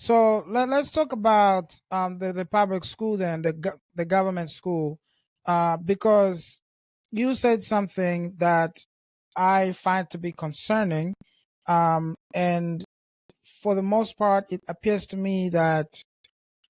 So let's talk about the public school then, the government school, because you said something that I find to be concerning, and for the most part, it appears to me that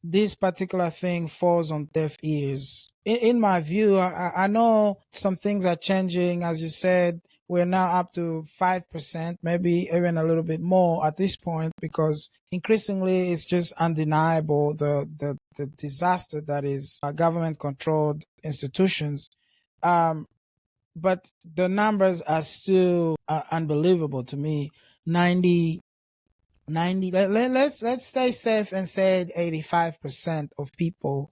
this particular thing falls on deaf ears. In my view, I know some things are changing. As you said, we're now up to 5%, maybe even a little bit more at this point, because increasingly it's just undeniable the disaster that is government controlled institutions. Um, but the numbers are still unbelievable to me. 90, let's stay safe and say 85% of people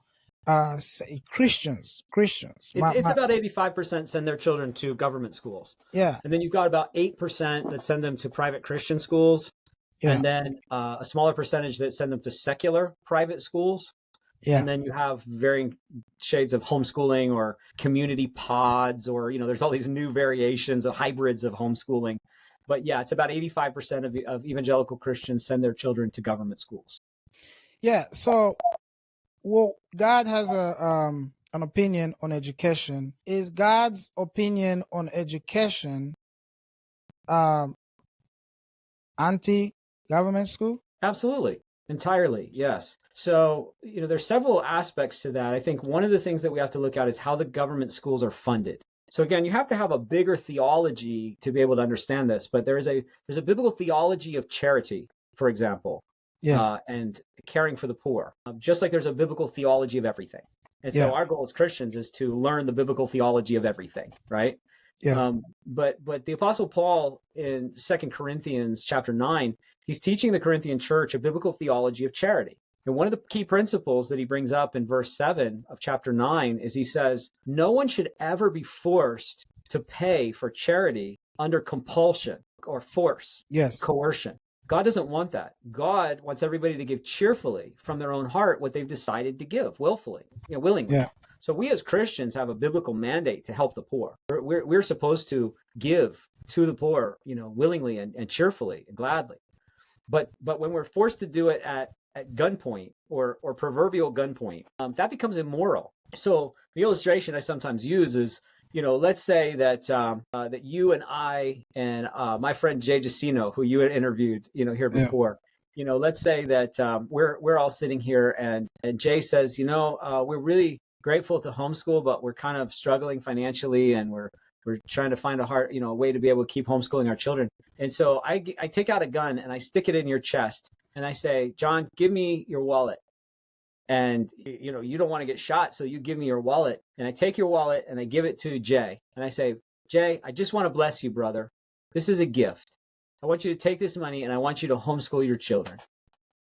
say Christians It's about 85% send their children to government schools. yeah, And then you've got about 8% that send them to private Christian schools. yeah, And then a smaller percentage that send them to secular private schools. yeah, And then you have varying shades of homeschooling or community pods, or, there's all these new variations of hybrids of homeschooling. But yeah, it's about 85% of evangelical Christians send their children to government schools. yeah. So, well, God has an opinion on education. Is God's opinion on education um anti-government school? Absolutely. Entirely. Yes. So, there's several aspects to that. I think one of the things that we have to look at is how the government schools are funded. So again, you have to have a bigger theology to be able to understand this, but there's a biblical theology of charity, for example, Yes. And caring for the poor, just like there's a biblical theology of everything. And Yeah. so our goal as Christians is to learn the biblical theology of everything, right? Yes. But the Apostle Paul in 2 Corinthians chapter 9, he's teaching the Corinthian church a biblical theology of charity. And one of the key principles that he brings up in verse 7 of chapter 9 is he says, no one should ever be forced to pay for charity under compulsion or force, Yes. coercion. God doesn't want that. God wants everybody to give cheerfully from their own heart what they've decided to give, willfully, willingly. Yeah. So we as Christians have a biblical mandate to help the poor. We're supposed to give to the poor, willingly and cheerfully and gladly. But when we're forced to do it at gunpoint or proverbial gunpoint, that becomes immoral. So the illustration I sometimes use is, let's say that that you and I and my friend Jay Jacino, who you had interviewed, here before, let's say that we're all sitting here and Jay says, we're really grateful to homeschool, but we're kind of struggling financially, and we're trying to find a way to be able to keep homeschooling our children. And so I take out a gun and I stick it in your chest and I say, John, give me your wallet. And you don't want to get shot, so you give me your wallet. And I take your wallet and I give it to Jay. And I say, Jay, I just want to bless you, brother. This is a gift. I want you to take this money and I want you to homeschool your children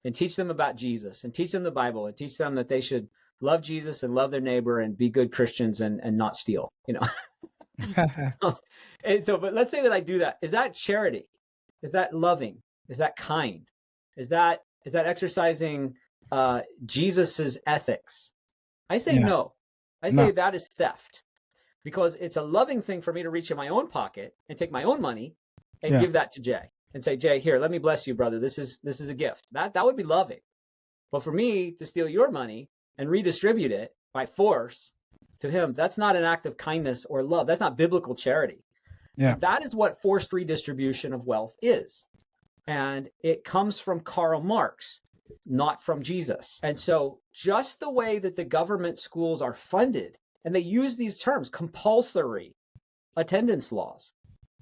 and teach them about Jesus and teach them the Bible and teach them that they should love Jesus and love their neighbor and be good Christians and not steal, And so, but let's say that I do that. Is that charity? Is that loving? Is that kind? Is that exercising Jesus's ethics? I say no. I say that is theft, because it's a loving thing for me to reach in my own pocket and take my own money and give that to Jay and say, Jay, here, let me bless you, brother. This is a gift. That would be loving. But for me to steal your money and redistribute it by force to him, that's not an act of kindness or love. That's not biblical charity. Yeah. That is what forced redistribution of wealth is. And it comes from Karl Marx, not from Jesus. And so just the way that the government schools are funded, and they use these terms, compulsory attendance laws.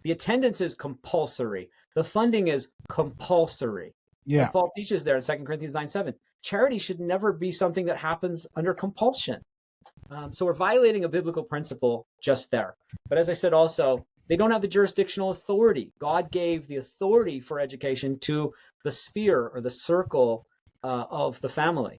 The attendance is compulsory. The funding is compulsory. Yeah. And Paul teaches there in 2 Corinthians 9:7, charity should never be something that happens under compulsion. So we're violating a biblical principle just there. But as I said also, they don't have the jurisdictional authority. God gave the authority for education to the sphere or the circle of the family.